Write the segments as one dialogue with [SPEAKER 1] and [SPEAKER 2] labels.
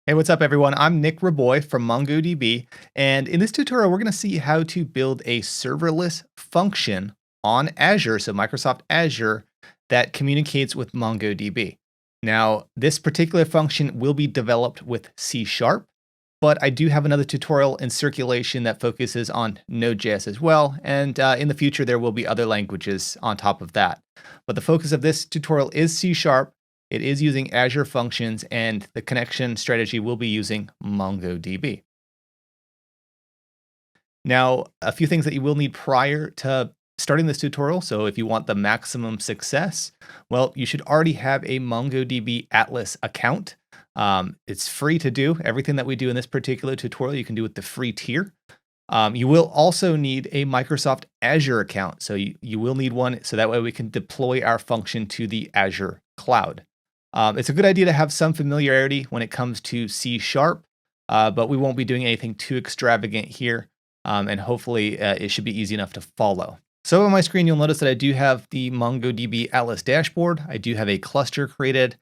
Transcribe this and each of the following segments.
[SPEAKER 1] Hey, what's up everyone? I'm Nick Raboy from MongoDB, and in this tutorial, we're going to see how to build a serverless function on Azure, so Microsoft Azure, that communicates with MongoDB. Now, this particular function will be developed with C#, but I do have another tutorial in circulation that focuses on Node.js as well, and in the future, there will be other languages on top of that. But the focus of this tutorial is C#. It is using Azure Functions, and the connection strategy will be using MongoDB. Now, a few things that you will need prior to starting this tutorial. So if you want the maximum success, well, you should already have a MongoDB Atlas account. It's free to do. Everything that we do in this particular tutorial, you can do with the free tier. You will also need a Microsoft Azure account. So you will need one, so that way we can deploy our function to the Azure cloud. It's a good idea to have some familiarity when it comes to C#, but we won't be doing anything too extravagant here, and hopefully it should be easy enough to follow. So on my screen, you'll notice that I do have the MongoDB Atlas dashboard. I do have a cluster created.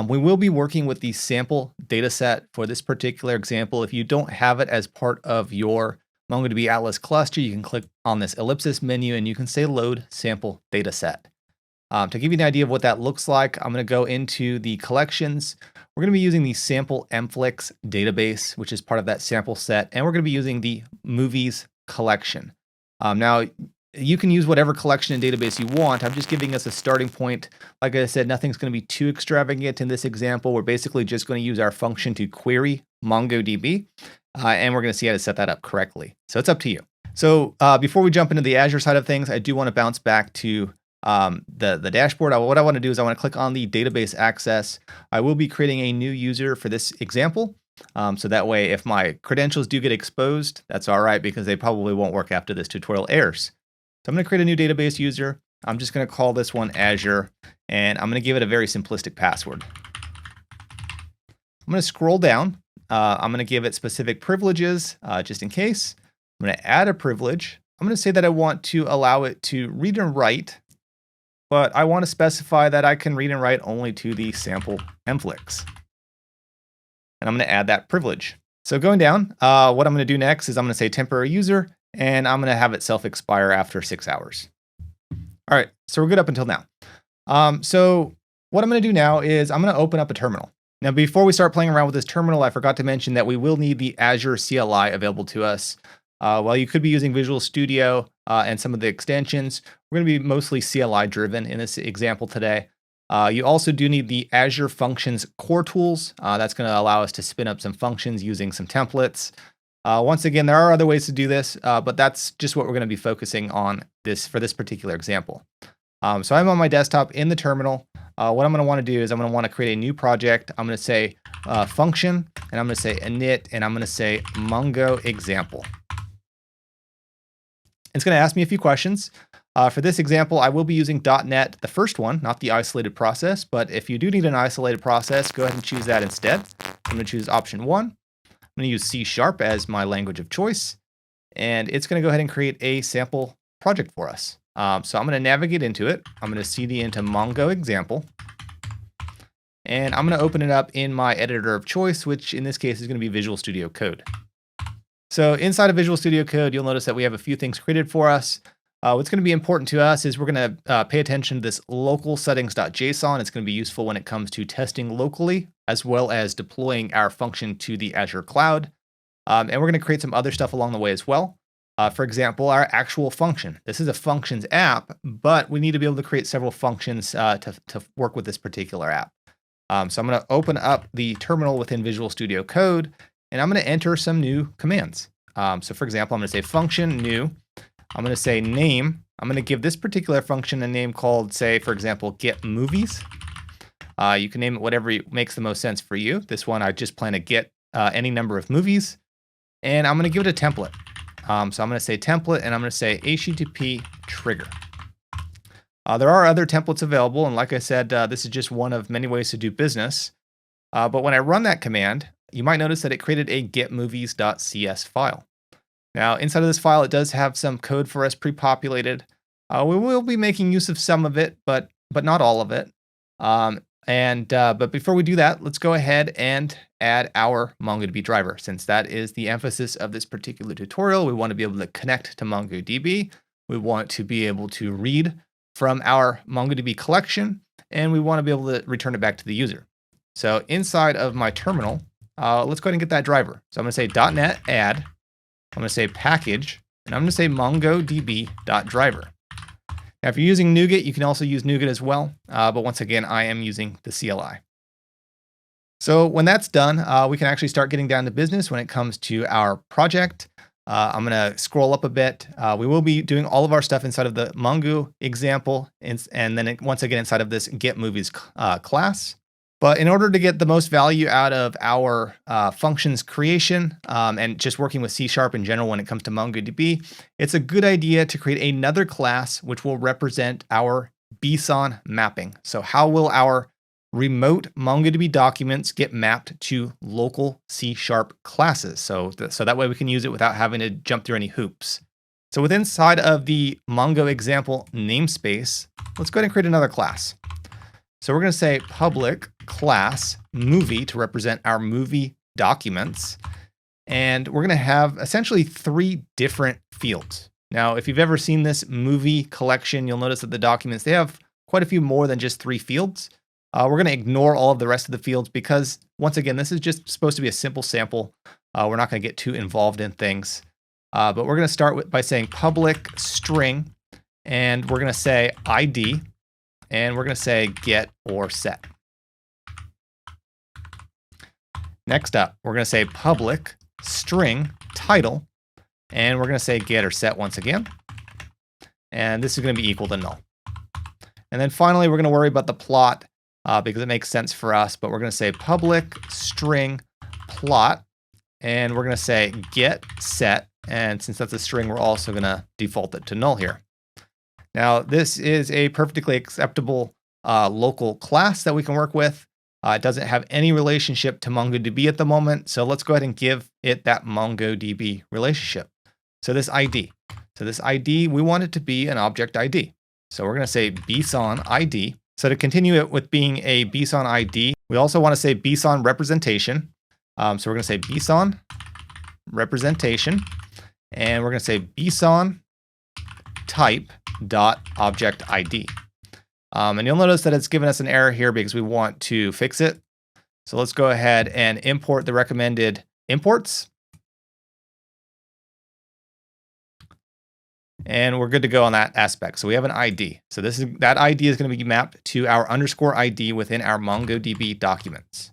[SPEAKER 1] We will be working with the sample dataset for this particular example. If you don't have it as part of your MongoDB Atlas cluster, you can click on this ellipsis menu and you can say load sample dataset. To give you an idea of what that looks like, I'm going to go into the collections. We're going to be using the sample mflix database, which is part of that sample set, and we're going to be using the movies collection. Now, you can use whatever collection and database you want. I'm just giving us a starting point. Like I said, nothing's going to be too extravagant in this example. We're basically just going to use our function to query MongoDB, and we're going to see how to set that up correctly. So it's up to you. So before we jump into the Azure side of things, I do want to bounce back to the dashboard. What I want to do is I want to click on the database access. I will be creating a new user for this example. So that way, if my credentials do get exposed, that's all right, because they probably won't work after this tutorial airs. So I'm going to create a new database user. I'm just going to call this one Azure, and I'm going to give it a very simplistic password. I'm going to scroll down. I'm going to give it specific privileges, just in case. I'm going to add a privilege. I'm going to say that I want to allow it to read and write, but I want to specify that I can read and write only to the sample mflix. And I'm going to add that privilege. So going down, what I'm going to do next is I'm going to say temporary user, and I'm going to have it self-expire after 6 hours. All right, so we're good up until now. So what I'm going to do now is I'm going to open up a terminal. Now, before we start playing around with this terminal, I forgot to mention that we will need the Azure CLI available to us. While you could be using Visual Studio and some of the extensions, we're going to be mostly CLI driven in this example today. You also do need the Azure Functions core tools. That's going to allow us to spin up some functions using some templates. Once again, there are other ways to do this, but that's just what we're going to be focusing on for this particular example. So I'm on my desktop in the terminal. What I'm going to want to do is I'm going to want to create a new project. I'm going to say function, and I'm going to say init, and I'm going to say Mongo example. It's going to ask me a few questions. For this example, I will be using .NET, the first one, not the isolated process. But if you do need an isolated process, go ahead and choose that instead. I'm going to choose option 1. I'm going to use C# as my language of choice. And it's going to go ahead and create a sample project for us. So I'm going to navigate into it. I'm going to cd into Mongo example. And I'm going to open it up in my editor of choice, which in this case is going to be Visual Studio Code. So inside of Visual Studio Code, you'll notice that we have a few things created for us. What's going to be important to us is we're going to pay attention to this local settings.json. It's going to be useful when it comes to testing locally, as well as deploying our function to the Azure cloud. And we're going to create some other stuff along the way as well. For example, our actual function. This is a functions app, but we need to be able to create several functions to work with this particular app. So I'm going to open up the terminal within Visual Studio Code, and I'm going to enter some new commands. So for example, I'm going to say function new. I'm going to say name. I'm going to give this particular function a name called, say, for example, get movies. You can name it whatever makes the most sense for you. This one, I just plan to get any number of movies. And I'm going to give it a template. So I'm going to say template, and I'm going to say HTTP trigger. There are other templates available. And like I said, this is just one of many ways to do business. But when I run that command, you might notice that it created a getmovies.cs file. Now, inside of this file, it does have some code for us pre-populated. We will be making use of some of it, but not all of it. But before we do that, let's go ahead and add our MongoDB driver. Since that is the emphasis of this particular tutorial, we want to be able to connect to MongoDB. We want to be able to read from our MongoDB collection, and we want to be able to return it back to the user. So inside of my terminal, let's go ahead and get that driver. So I'm going to say .NET add, I'm going to say package, and I'm going to say MongoDB.driver. Now, if you're using NuGet, you can also use NuGet as well. But once again, I am using the CLI. So when that's done, we can actually start getting down to business when it comes to our project. I'm going to scroll up a bit. We will be doing all of our stuff inside of the Mongo example, and then once again inside of this Get Movies class. But in order to get the most value out of our functions creation and just working with C# in general when it comes to MongoDB, it's a good idea to create another class which will represent our BSON mapping. So how will our remote MongoDB documents get mapped to local C# classes? So that way we can use it without having to jump through any hoops. So within inside of the Mongo example namespace, let's go ahead and create another class. So we're going to say public class movie to represent our movie documents. And we're going to have essentially 3 different fields. Now, if you've ever seen this movie collection, you'll notice that the documents, they have quite a few more than just 3 fields. We're going to ignore all of the rest of the fields because, once again, this is just supposed to be a simple sample. We're not going to get too involved in things. But we're going to start by saying public string, and we're going to say ID. And we're going to say get or set. Next up, we're going to say public string title, and we're going to say get or set once again. And this is going to be equal to null. And then finally, we're going to worry about the plot because it makes sense for us, but we're going to say public string plot, and we're going to say get set. And since that's a string, we're also going to default it to null here. Now, this is a perfectly acceptable local class that we can work with. It doesn't have any relationship to MongoDB at the moment, so let's go ahead and give it that MongoDB relationship. So this ID. We want it to be an object ID. So we're going to say BSON ID. So to continue it with being a BSON ID, we also want to say BSON representation. So we're going to say BSON representation, and we're going to say BSON type dot object ID. And you'll notice that it's given us an error here because we want to fix it. So let's go ahead and import the recommended imports. And we're good to go on that aspect. So we have an ID. So that ID is going to be mapped to our underscore ID within our MongoDB documents.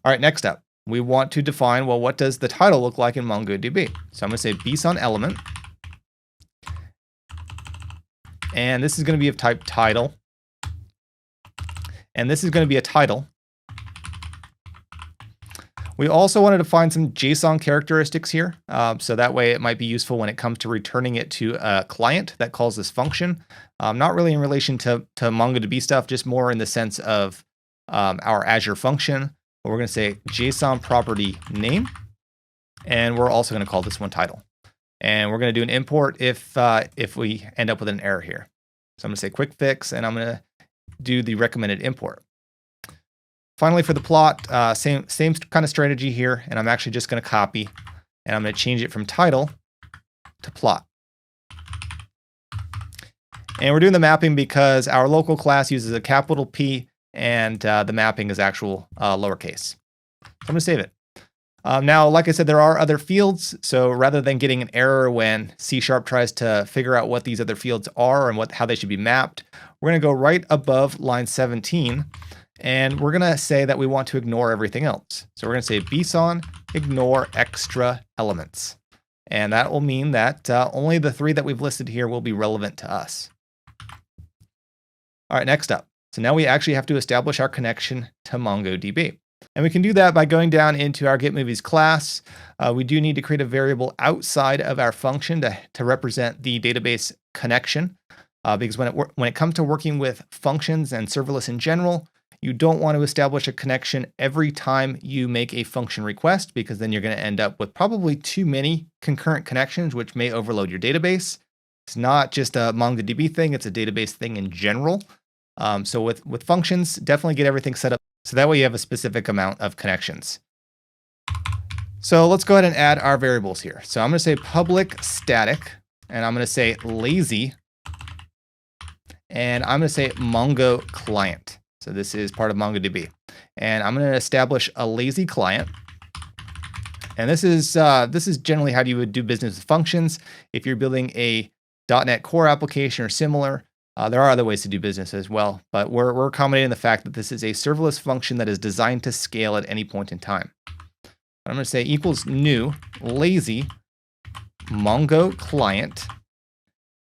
[SPEAKER 1] All right, next up, we want to define, well, what does the title look like in MongoDB? So I'm going to say BSON element. And this is going to be of type title. And this is going to be a title. We also wanted to find some JSON characteristics here. So that way it might be useful when it comes to returning it to a client that calls this function. Not really in relation to MongoDB stuff, just more in the sense of our Azure function. But we're going to say JSON property name. And we're also going to call this one title. And we're going to do an import if we end up with an error here. So I'm going to say quick fix, and I'm going to do the recommended import. Finally, for the plot, same kind of strategy here, and I'm actually just going to copy, and I'm going to change it from title to plot. And we're doing the mapping because our local class uses a capital P, and the mapping is actual lowercase. So I'm going to save it. Now, like I said, there are other fields. So rather than getting an error when C# tries to figure out what these other fields are and how they should be mapped, we're going to go right above line 17. And we're going to say that we want to ignore everything else. So we're going to say BSON ignore extra elements. And that will mean that only the 3 that we've listed here will be relevant to us. All right, next up. So now we actually have to establish our connection to MongoDB. And we can do that by going down into our GetMovies class. We do need to create a variable outside of our function to represent the database connection. Because when it comes to working with functions and serverless in general, you don't want to establish a connection every time you make a function request, because then you're going to end up with probably too many concurrent connections, which may overload your database. It's not just a MongoDB thing, it's a database thing in general. So with functions, definitely get everything set up so that way you have a specific amount of connections. So let's go ahead and add our variables here. So I'm going to say public static, and I'm going to say lazy, and I'm going to say Mongo client. So this is part of MongoDB. And I'm going to establish a lazy client. And this is generally how you would do business with functions. If you're building a .NET Core application or similar, there are other ways to do business as well. But we're accommodating the fact that this is a serverless function that is designed to scale at any point in time. I'm going to say equals new lazy Mongo client.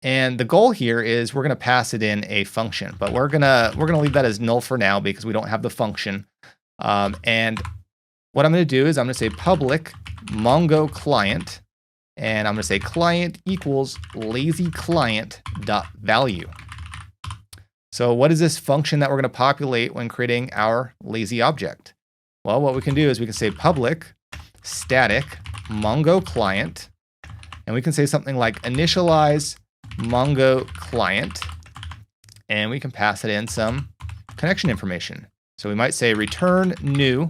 [SPEAKER 1] And the goal here is we're going to pass it in a function, but we're gonna leave that as null for now because we don't have the function. And what I'm going to do is I'm going to say public Mongo client, and I'm going to say client equals lazy client dot value. So what is this function that we're going to populate when creating our lazy object? Well, what we can do is we can say public static Mongo client, and we can say something like initialize Mongo client, and we can pass it in some connection information. So we might say return new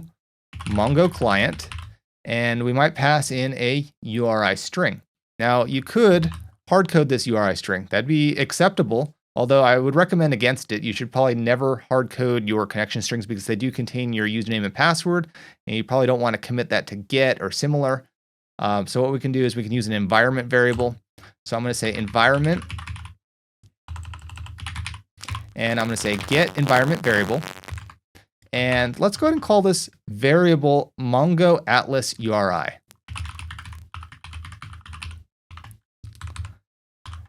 [SPEAKER 1] Mongo client, and we might pass in a URI string. Now you could hard code this URI string. That'd be acceptable, although I would recommend against it. You should probably never hard code your connection strings because they do contain your username and password, and you probably don't want to commit that to get or similar. So what we can do is we can use an environment variable. So I'm going to say environment, and I'm going to say get environment variable. And let's go ahead and call this variable Mongo Atlas URI.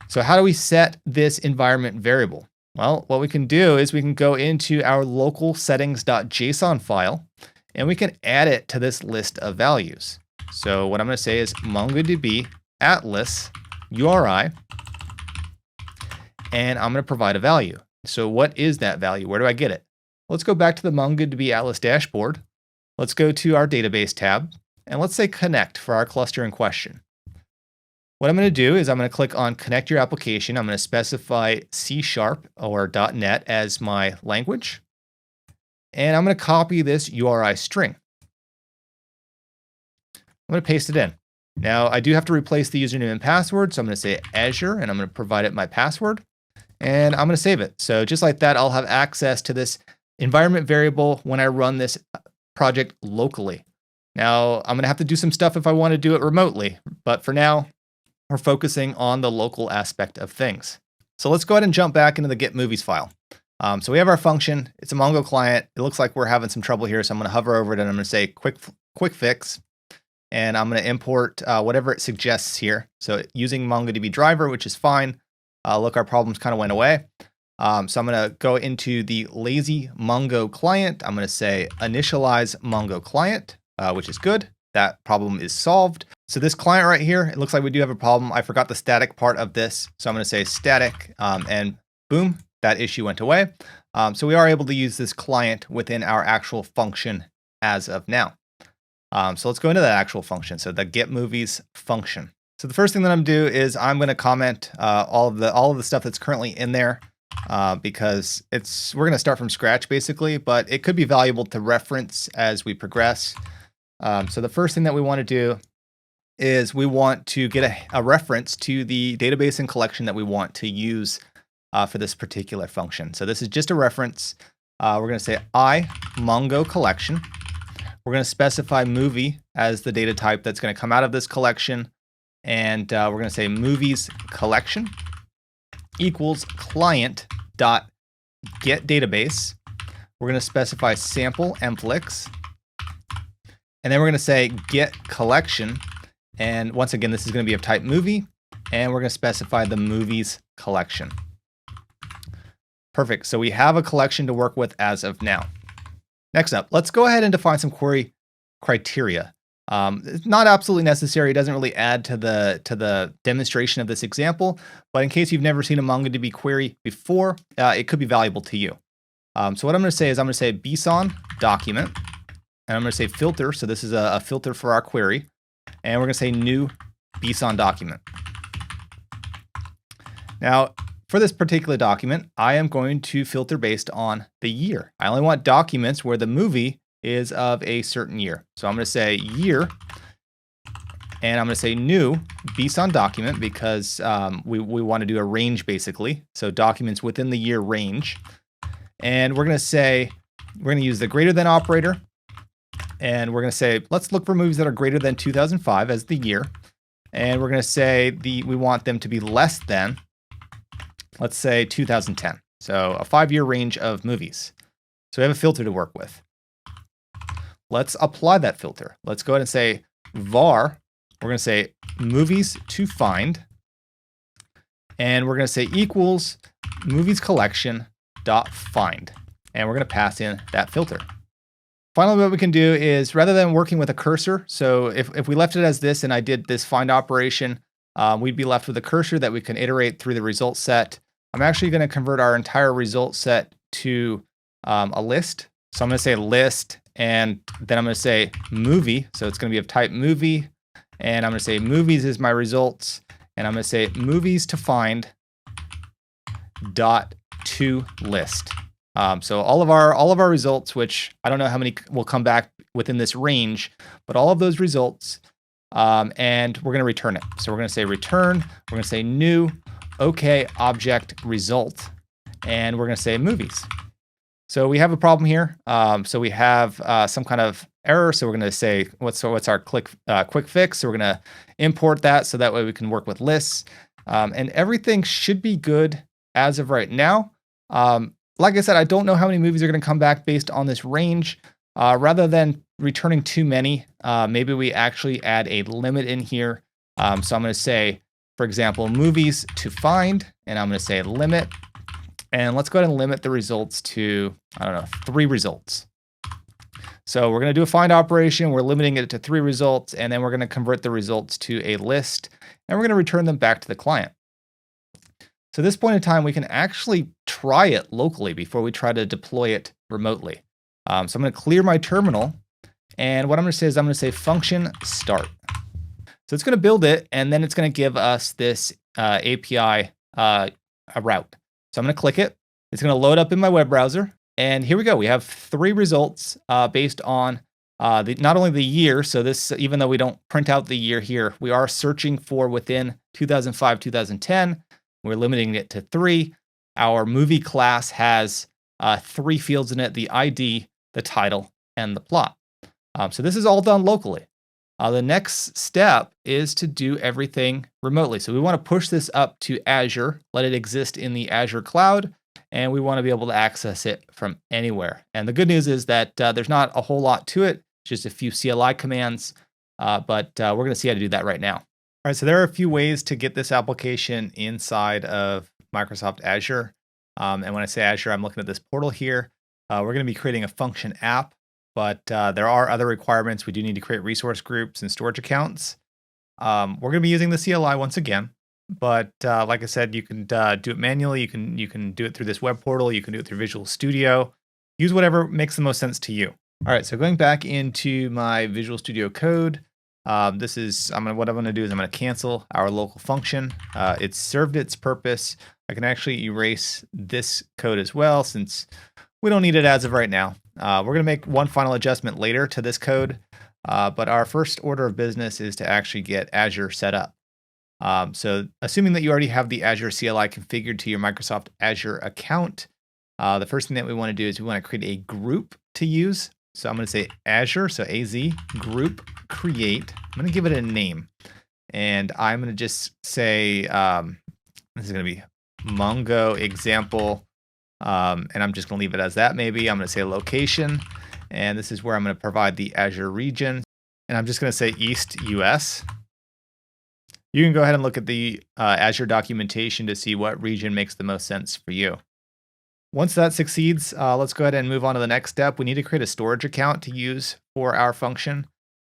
[SPEAKER 1] So how do we set this environment variable? Well, what we can do is we can go into our local settings.json file, and we can add it to this list of values. So what I'm going to say is MongoDB Atlas URI, and I'm going to provide a value. So what is that value? Where do I get it? Let's go back to the MongoDB Atlas dashboard. Let's go to our database tab, and let's say connect for our cluster in question. What I'm going to do is I'm going to click on connect your application. I'm going to specify C# or .NET as my language, and I'm going to copy this URI string. I'm going to paste it in. Now, I do have to replace the username and password, so I'm going to say Azure, and I'm going to provide it my password, and I'm going to save it. So just like that, I'll have access to this environment variable when I run this project locally. Now, I'm going to have to do some stuff if I want to do it remotely, but for now, we're focusing on the local aspect of things. So let's go ahead and jump back into the get movies file. So we have our function. It's a Mongo client. It looks like we're having some trouble here, so I'm going to hover over it, and I'm going to say quick fix. And I'm going to import whatever it suggests here. So using MongoDB driver, which is fine. Look, our problems kind of went away. So I'm going to go into the lazy Mongo client. I'm going to say initialize Mongo client, which is good. That problem is solved. So this client right here, it looks like we do have a problem. I forgot the static part of this. So I'm going to say static, and boom, that issue went away. So we are able to use this client within our actual function as of now. So let's go into that actual function. So the get movies function. So the first thing that I'm going to do is I'm going to comment all of the stuff that's currently in there because we're going to start from scratch basically, but it could be valuable to reference as we progress. So the first thing that we want to do is we want to get a reference to the database and collection that we want to use for this particular function. So this is just a reference. We're going to say Mongo collection. We're going to specify movie as the data type that's going to come out of this collection. And we're going to say movies collection equals client dot get database. We're going to specify sample mflix. And then we're going to say get collection. And once again, this is going to be of type movie. And we're going to specify the movies collection. Perfect. So we have a collection to work with as of now. Next up, let's go ahead and define some query criteria. It's not absolutely necessary. It doesn't really add to the demonstration of this example, but in case you've never seen a MongoDB query before, it could be valuable to you. So what I'm going to say is I'm going to say bson document, and I'm going to say filter. So this is a filter for our query, and we're going to say new bson document. Now, For this particular document, I am going to filter based on the year. I only want documents where the movie is of a certain year. So I'm going to say year, and I'm going to say new based on document because we want to do a range basically. So documents within the year range. And we're going to say, we're going to use the greater than operator. And we're going to say, let's look for movies that are greater than 2005 as the year. And we're going to say we want them to be less than, let's say 2010. So a 5-year range of movies. So we have a filter to work with. Let's apply that filter. Let's go ahead and say var. We're going to say movies to find. And we're going to say equals movies collection dot find. And we're going to pass in that filter. Finally, what we can do is rather than working with a cursor, so if we left it as this and I did this find operation, we'd be left with a cursor that we can iterate through the result set. I'm actually going to convert our entire result set to a list. So I'm going to say list, and then I'm going to say movie. So it's going to be of type movie, and I'm going to say movies is my results, and I'm going to say movies to find dot to list. So all of our results, which I don't know how many will come back within this range, but all of those results, and we're going to return it. So we're going to say return. We're going to say new. OK, object result, and we're going to say movies. So we have a problem here. So we have some kind of error. So we're going to say what's our quick fix. So we're going to import that so that way we can work with lists, and everything should be good as of right now. Like I said, I don't know how many movies are going to come back based on this range. Rather than returning too many, maybe we actually add a limit in here. So I'm going to say, for example, movies to find, and I'm going to say limit. And let's go ahead and limit the results to, I don't know, 3 results. So we're going to do a find operation. We're limiting it to 3 results, and then we're going to convert the results to a list, and we're going to return them back to the client. So at this point in time, we can actually try it locally before we try to deploy it remotely. So I'm going to clear my terminal, and what I'm going to say is I'm going to say function start. So it's going to build it, and then it's going to give us this API route. So I'm going to click it. It's going to load up in my web browser, and here we go. We have 3 results based on not only the year. So this, even though we don't print out the year here, we are searching for within 2005, 2010. We're limiting it to 3. Our movie class has 3 fields in it: the ID, the title, and the plot. So this is all done locally. The next step is to do everything remotely. So we want to push this up to Azure, let it exist in the Azure cloud, and we want to be able to access it from anywhere. And the good news is that there's not a whole lot to it, just a few CLI commands, but we're going to see how to do that right now. All right, so there are a few ways to get this application inside of Microsoft Azure. And when I say Azure, I'm looking at this portal here. We're going to be creating a function app, but there are other requirements. We do need to create resource groups and storage accounts. We're going to be using the CLI once again, but like I said, you can do it manually. You can do it through this web portal. You can do it through Visual Studio. Use whatever makes the most sense to you. All right, so going back into my Visual Studio code, what I'm going to do is I'm going to cancel our local function. It's served its purpose. I can actually erase this code as well since we don't need it as of right now. We're going to make one final adjustment later to this code, but our first order of business is to actually get Azure set up. So assuming that you already have the Azure CLI configured to your Microsoft Azure account, the first thing that we want to do is we want to create a group to use. So I'm going to say Azure, so AZ group create. I'm going to give it a name, and I'm going to just say this is going to be Mongo example, and I'm just going to leave it as that. Maybe I'm going to say location, and this is where I'm going to provide the Azure region, and I'm just going to say East US. You can go ahead and look at the Azure documentation to see what region makes the most sense for you. Once that succeeds, let's go ahead and move on to the next step. We need to create a storage account to use for our function.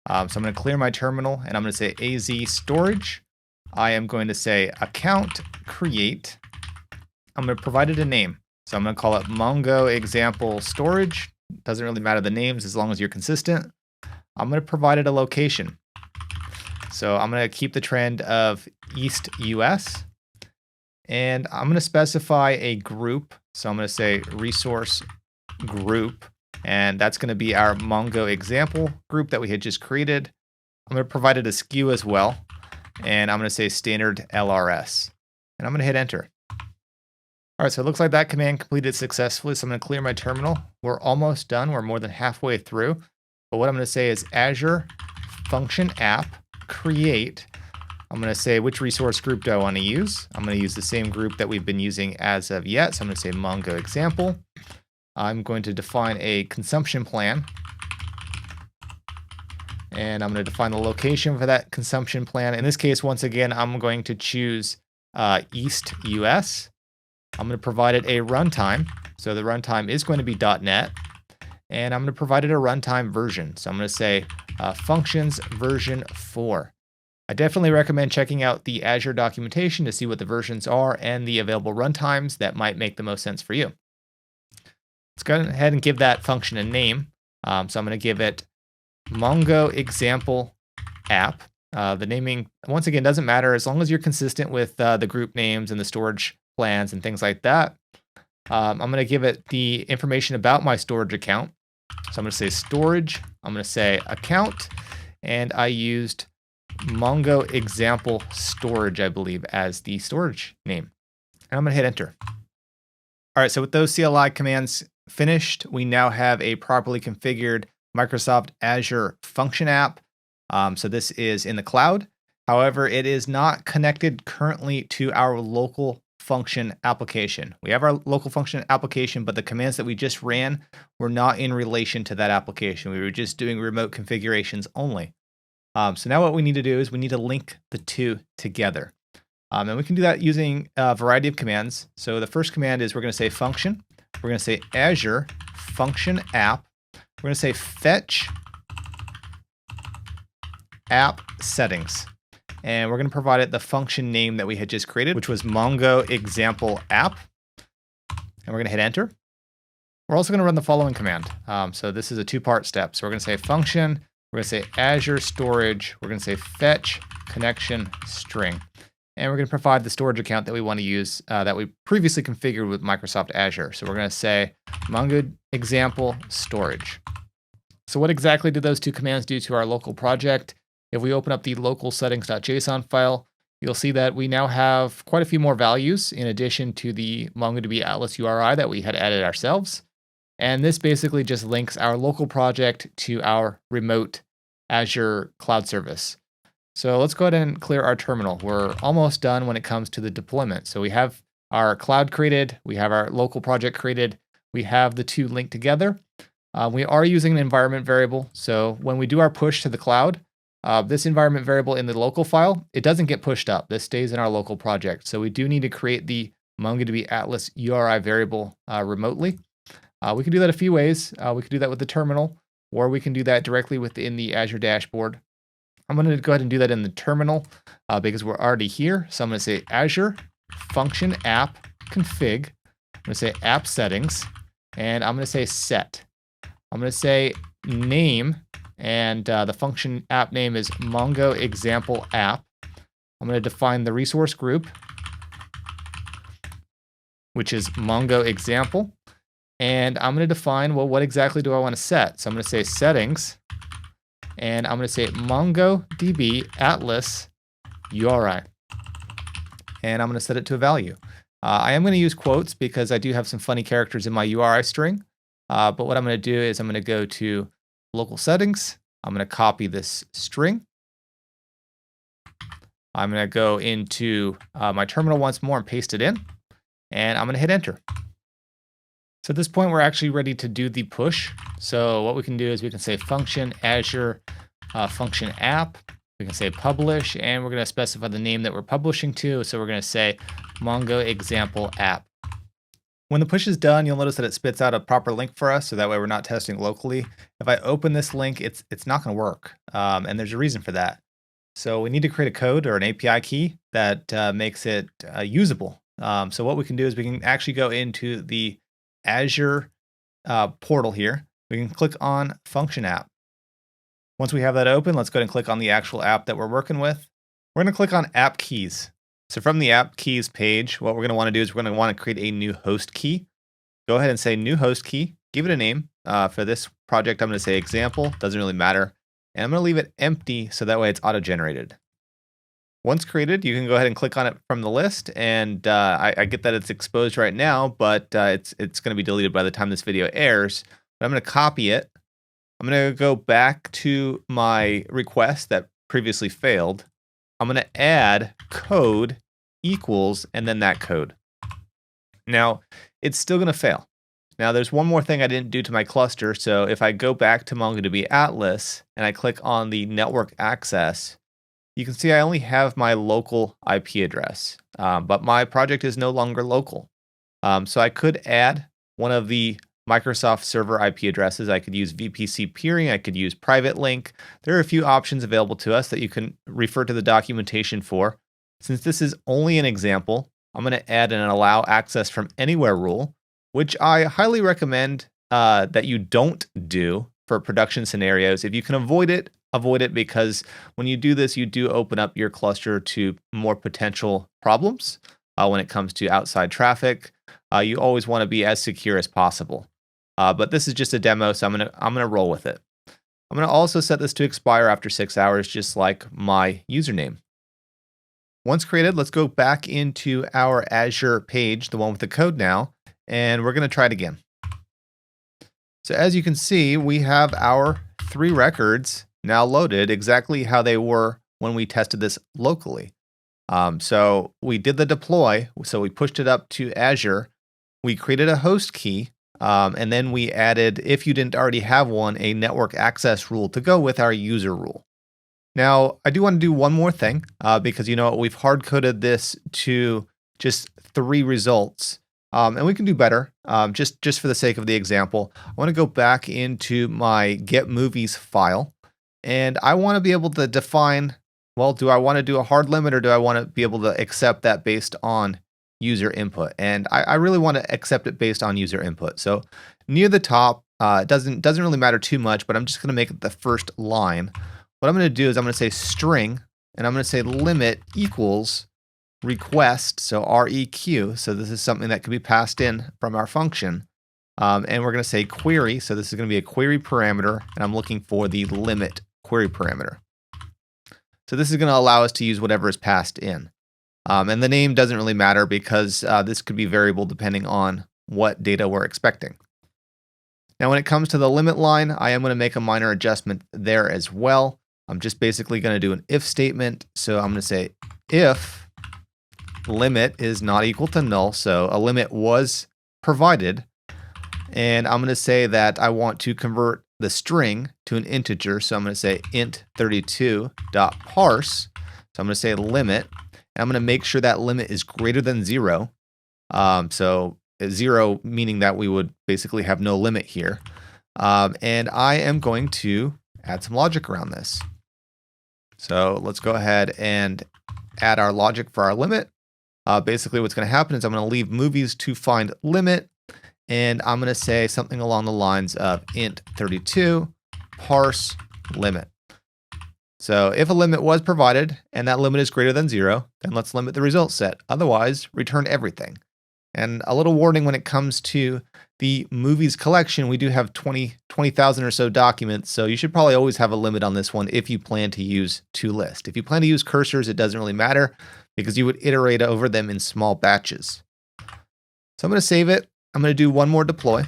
[SPEAKER 1] So I'm going to clear my terminal, and I'm going to say AZ storage. I am going to say account create. I'm going to provide it a name. So I'm going to call it Mongo example storage. Doesn't really matter the names as long as you're consistent. I'm going to provide it a location. So I'm going to keep the trend of East US. And I'm going to specify a group. So I'm going to say resource group, and that's going to be our Mongo example group that we had just created. I'm going to provide it a SKU as well, and I'm going to say standard LRS, and I'm going to hit enter. All right, so it looks like that command completed successfully. So I'm going to clear my terminal. We're almost done. We're more than halfway through. But what I'm going to say is Azure function app create. I'm going to say which resource group do I want to use. I'm going to use the same group that we've been using as of yet. So I'm going to say Mongo example. I'm going to define a consumption plan. And I'm going to define the location for that consumption plan. In this case, once again, I'm going to choose East US. I'm going to provide it a runtime. So the runtime is going to be .NET. And I'm going to provide it a runtime version. So I'm going to say functions version 4. I definitely recommend checking out the Azure documentation to see what the versions are and the available runtimes that might make the most sense for you. Let's go ahead and give that function a name. So I'm going to give it Mongo example app. The naming, once again, doesn't matter as long as you're consistent with the group names and the storage plans and things like that. I'm going to give it the information about my storage account. So I'm going to say storage. I'm going to say account. And I used Mongo example storage, I believe, as the storage name. And I'm going to hit enter. All right, so with those CLI commands finished, we now have a properly configured Microsoft Azure function app. So this is in the cloud. However, it is not connected currently to our local function application. We have our local function application, but the commands that we just ran were not in relation to that application. We were just doing remote configurations only. So now what we need to do is we need to link the two together. And we can do that using a variety of commands. So the first command is we're going to say function. We're going to say Azure function app. We're going to say fetch app settings. And we're going to provide it the function name that we had just created, which was Mongo example app. And we're going to hit enter. We're also going to run the following command. So this is a two-part step. So we're going to say function. We're going to say Azure storage. We're going to say fetch connection string. And we're going to provide the storage account that we want to use that we previously configured with Microsoft Azure. So we're going to say Mongo example storage. So what exactly do those two commands do to our local project? If we open up the local settings.json file, you'll see that we now have quite a few more values in addition to the MongoDB Atlas URI that we had added ourselves. And this basically just links our local project to our remote Azure cloud service. So let's go ahead and clear our terminal. We're almost done when it comes to the deployment. So we have our cloud created, we have our local project created, we have the two linked together. We are using an environment variable. So when we do our push to the cloud, this environment variable in the local file, it doesn't get pushed up. This stays in our local project. So we do need to create the MongoDB Atlas URI variable remotely. We can do that a few ways. We could do that with the terminal, or we can do that directly within the Azure dashboard. I'm going to go ahead and do that in the terminal because we're already here. So I'm going to say Azure function app config. I'm going to say app settings, and I'm going to say set. I'm going to say name, and the function app name is Mongo example app. I'm going to define the resource group, which is Mongo example. And I'm going to define, well, what exactly do I want to set? So I'm going to say settings, and I'm going to say MongoDB Atlas URI. And I'm going to set it to a value. I am going to use quotes because I do have some funny characters in my URI string. But what I'm going to do is I'm going to go to local settings. I'm going to copy this string. I'm going to go into my terminal once more and paste it in. And I'm going to hit enter. So at this point, we're actually ready to do the push. So what we can do is we can say function Azure function app. We can say publish, and we're going to specify the name that we're publishing to. So we're going to say Mongo example app. When the push is done, you'll notice that it spits out a proper link for us, so that way we're not testing locally. If I open this link, it's not going to work, and there's a reason for that. So we need to create a code or an API key that makes it usable. So what we can do is we can actually go into the Azure portal here. We can click on function app. Once we have that open, let's go ahead and click on the actual app that we're working with. We're going to click on app keys. So from the app keys page, what we're going to want to do is we're going to want to create a new host key. Go ahead and say new host key, give it a name. For this project, I'm going to say example, doesn't really matter. And I'm going to leave it empty so that way it's auto-generated. Once created, you can go ahead and click on it from the list. And I get that it's exposed right now, but it's going to be deleted by the time this video airs. But I'm going to copy it. I'm going to go back to my request that previously failed. I'm going to add code equals and then that code. Now, it's still going to fail. Now, there's one more thing I didn't do to my cluster. So if I go back to MongoDB Atlas and I click on the network access, you can see I only have my local IP address, but my project is no longer local. So I could add one of the Microsoft Server IP addresses. I could use VPC peering. I could use private link. There are a few options available to us that you can refer to the documentation for. Since this is only an example, I'm going to add an allow access from anywhere rule, which I highly recommend that you don't do for production scenarios. If you can avoid it because when you do this, you do open up your cluster to more potential problems when it comes to outside traffic. You always want to be as secure as possible. But this is just a demo, so I'm gonna roll with it. I'm gonna also set this to expire after 6 hours, just like my username. Once created, let's go back into our Azure page, the one with the code now, and we're gonna try it again. So as you can see, we have our 3 records now loaded exactly how they were when we tested this locally. So we did the deploy, so we pushed it up to Azure. We created a host key. And then we added, if you didn't already have one, a network access rule to go with our user rule. Now, I do want to do one more thing because, we've hard-coded this to just 3 results. And we can do better, just for the sake of the example. I want to go back into my get movies file, and I want to be able to define, well, do I want to do a hard limit or do I want to be able to accept that based on user input? And I really want to accept it based on user input. So near the top, it doesn't really matter too much, but I'm just going to make it the first line. What I'm going to do is I'm going to say string, and I'm going to say limit equals request, so REQ. So this is something that can be passed in from our function. And we're going to say query. So this is going to be a query parameter, and I'm looking for the limit query parameter. So this is going to allow us to use whatever is passed in. And the name doesn't really matter because this could be variable depending on what data we're expecting. Now, when it comes to the limit line, I am going to make a minor adjustment there as well. I'm just basically going to do an if statement. So I'm going to say if limit is not equal to null, so a limit was provided, and I'm going to say that I want to convert the string to an integer. So I'm going to say int32.parse. So I'm going to say limit. And I'm going to make sure that limit is greater than 0. So 0 meaning that we would basically have no limit here. And I am going to add some logic around this. So let's go ahead and add our logic for our limit. Basically what's going to happen is I'm going to leave movies to find limit. And I'm going to say something along the lines of int32 parse limit. So if a limit was provided and that limit is greater than 0, then let's limit the result set. Otherwise, return everything. And a little warning when it comes to the movies collection, we do have 20,000 or so documents. So you should probably always have a limit on this one if you plan to use toList. If you plan to use cursors, it doesn't really matter because you would iterate over them in small batches. So I'm going to save it. I'm going to do one more deploy.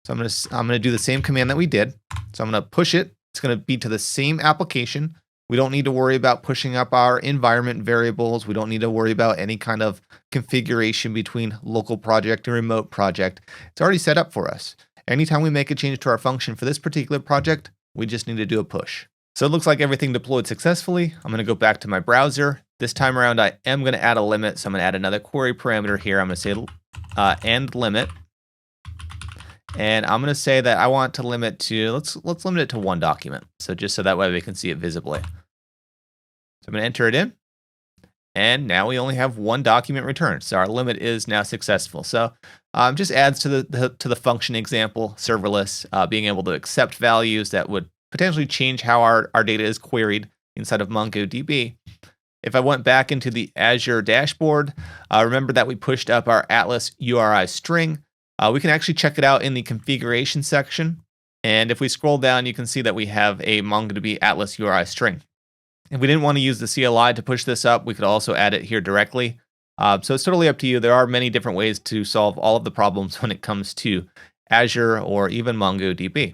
[SPEAKER 1] So I'm going to do the same command that we did. So I'm going to push it. It's going to be to the same application. We don't need to worry about pushing up our environment variables. We don't need to worry about any kind of configuration between local project and remote project. It's already set up for us. Anytime we make a change to our function for this particular project, we just need to do a push. So it looks like everything deployed successfully. I'm going to go back to my browser. This time around, I am going to add a limit. So I'm going to add another query parameter here. I'm going to say end limit. And I'm going to say that I want to limit to, let's limit it to 1 document. So just so that way we can see it visibly. So I'm going to enter it in. And now we only have 1 document returned. So our limit is now successful. So just adds to the function example, serverless, being able to accept values that would potentially change how our data is queried inside of MongoDB. If I went back into the Azure dashboard, remember that we pushed up our Atlas URI string. We can actually check it out in the configuration section. And if we scroll down, you can see that we have a MongoDB Atlas URI string. If we didn't want to use the CLI to push this up, we could also add it here directly. So it's totally up to you. There are many different ways to solve all of the problems when it comes to Azure or even MongoDB.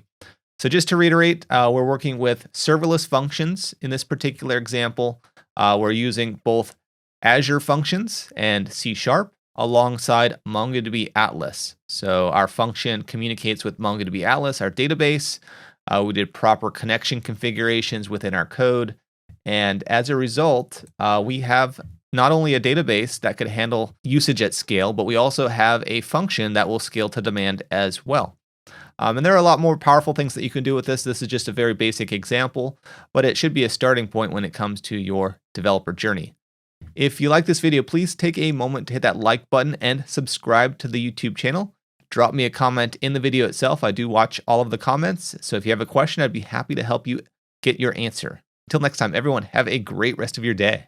[SPEAKER 1] So just to reiterate, we're working with serverless functions in this particular example. We're using both Azure functions and C# alongside MongoDB Atlas. So our function communicates with MongoDB Atlas, our database. We did proper connection configurations within our code. And as a result, we have not only a database that could handle usage at scale, but we also have a function that will scale to demand as well. And there are a lot more powerful things that you can do with this. This is just a very basic example, but it should be a starting point when it comes to your developer journey. If you like this video, please take a moment to hit that like button and subscribe to the YouTube channel. Drop me a comment in the video itself. I do watch all of the comments, so if you have a question, I'd be happy to help you get your answer. Until next time, everyone, have a great rest of your day.